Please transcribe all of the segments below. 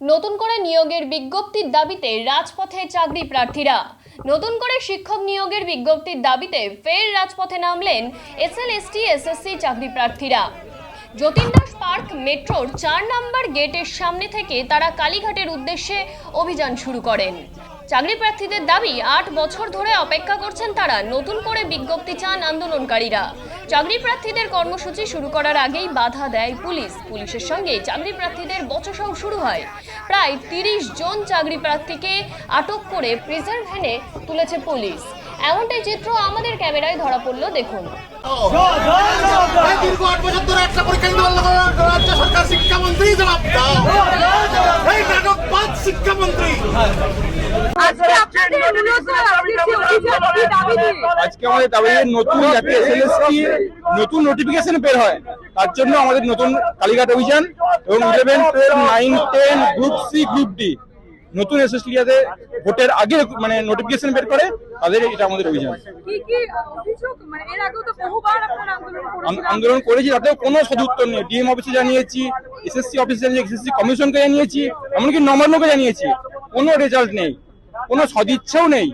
নতুন করে নিয়োগের বিজ্ঞপ্তির দাবিতে রাজপথে চাকরি প্রার্থীরা। নতুন করে শিক্ষক নিয়োগের বিজ্ঞপ্তির দাবিতে ফের রাজপথে নামলেন এসএলএসটি এসএসসি চাকরি প্রার্থীরা। যতীন্দাস পার্ক মেট্রোর 4 নম্বর গেটের সামনে থেকে তারা কালীঘাটের উদ্দেশ্যে অভিযান শুরু করেন। চাকরি প্রার্থীদের দাবি 8 বছর ধরে অপেক্ষা করছেন তারা, নতুন করে বিজ্ঞপ্তি চান আন্দোলনকারীরা। চাকরি প্রার্থীদের কর্মসূচি শুরু করার আগেই বাধা দেয় পুলিশের সঙ্গে চাকরি প্রার্থীদের বচসাও শুরু হয়। প্রায় 30 জন চাকরি প্রার্থীকে আটক করে প্রিজার্ভ ভ্যানে তুলেছে পুলিশ। এমনটাই চিত্র আমাদের ক্যামেরায় ধরা পড়ল, দেখুন। দীর্ঘ 8 বছর ধরে একটা পরীক্ষা দিতে পারল রাজ্য সরকার, শিক্ষামন্ত্রী জবাব দাও। এই নাটকবাদ শিক্ষামন্ত্রী। আজকে আমাদের দাবি নতুন যাতে এসএলএসটি নতুন নোটিফিকেশন বের হয়, তার জন্য আমাদের নতুন কালীঘাট অভিযান এবং 11, 12, 9, 10 গ্রুপ সি গ্রুপ ডি নতুন এসএসসি যাতে ভোটের আগে মানে নোটিফিকেশন বের করে, তাদের এটা আমাদের অভিযান। আন্দোলন করেছি, তাতে কোনো সদুত্তর নেই। ডিএম অফিসে জানিয়েছি, এসএসসি অফিসে জানিয়েছি, এসএসসি কমিশনকে জানিয়েছি, এমনকি নবান্নকে জানিয়েছি, কোনো রেজাল্ট নেই, কোনো সদিচ্ছাও নেই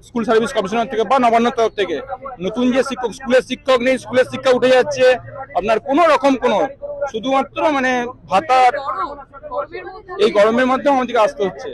স্কুল সার্ভিস কমিশনার থেকে বা নবান্নর তরফ থেকে। নতুন যে শিক্ষক, স্কুলের শিক্ষক নেই, স্কুলের শিক্ষা উঠে যাচ্ছে, আপনার কোনো রকম কোনো শুধুমাত্র মানে ভাতার এই গরমের মধ্যে আমাদেরকে আসতে হচ্ছে।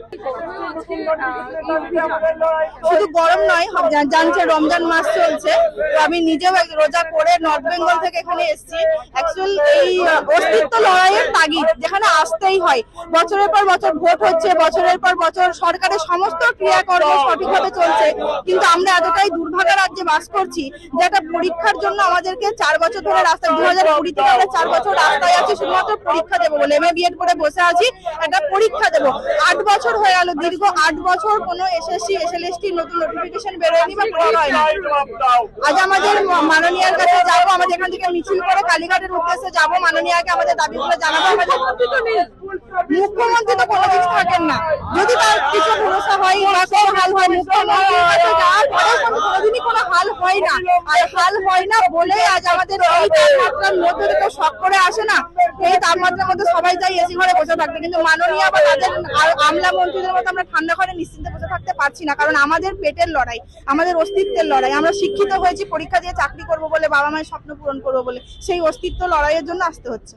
শুধু গরম নয়, জানছে রমজান মাস চলছে, তো আমি নিজেও রোজা করে নর্থ বেঙ্গল থেকে এখানে এসেছি। অ্যাকচুয়াল এই অস্তিত্ব লড়াইয়ের তাগিদ, যেখানে আসতেই হয়। বছরের পর বছর ভোট হচ্ছে, বছরের পর বছর সরকারের সমস্ত ক্রিয়াকর্ম সঠিকভাবে চলছে, কিন্তু আমরা এতটাই দুর্ভাগা রাজ্যে বাস করছি যে একটা পরীক্ষার জন্য আমাদেরকে 4 বছর ধরে রাস্তায়, 2020 থেকে আমরা 4 বছর রাস্তায় আছি শুধুমাত্র পরীক্ষা দেবো বলে। এমএ বিএড করে বসে আছি, একটা পরীক্ষা দেবো। 8 বছর হয়ে গেল, দীর্ঘ 8 বছর কোনো এসএসসি এসএলএসটি নতুন নোটিফিকেশন বেরোয়নি বা বের হয়নি। আজ আমাদের মাননীয়ার কাছে যাবো, আমাদের এখান থেকে মিছিল করে কালীঘাটের উদ্দেশ্যে যাবো, মাননীয়াকে আমাদের দাবিগুলো জানাবো। মুখ্যমন্ত্রী তো কোনো কিছু থাকেন না, যদি তার কিছু ভরসা হয় বা কোনো হাল হয়, মুখ্যমন্ত্রীর কাছে যাওয়ার পরে কোনোদিনই কোনো হাল হয় না। আর হাল হয় না বলে আজ আমাদের এই তাপমাত্রার মধ্যে তো শক করে আসে না, এই তাপমাত্রার মধ্যে সবাই যাই এসি ঘরে বসে থাকতে, কিন্তু মাননীয় বা তাদের আমলা মন্ত্রীদের মতো আমরা ঠান্ডা ঘরে নিশ্চিন্তে বসে থাকতে পারছি না। কারণ আমাদের পেটের লড়াই, আমাদের অস্তিত্বের লড়াই। আমরা শিক্ষিত হয়েছি পরীক্ষা দিয়ে চাকরি করবো বলে, বাবা মায়ের স্বপ্ন পূরণ করবো বলে, সেই অস্তিত্ব লড়াইয়ের জন্য আসতে হচ্ছে।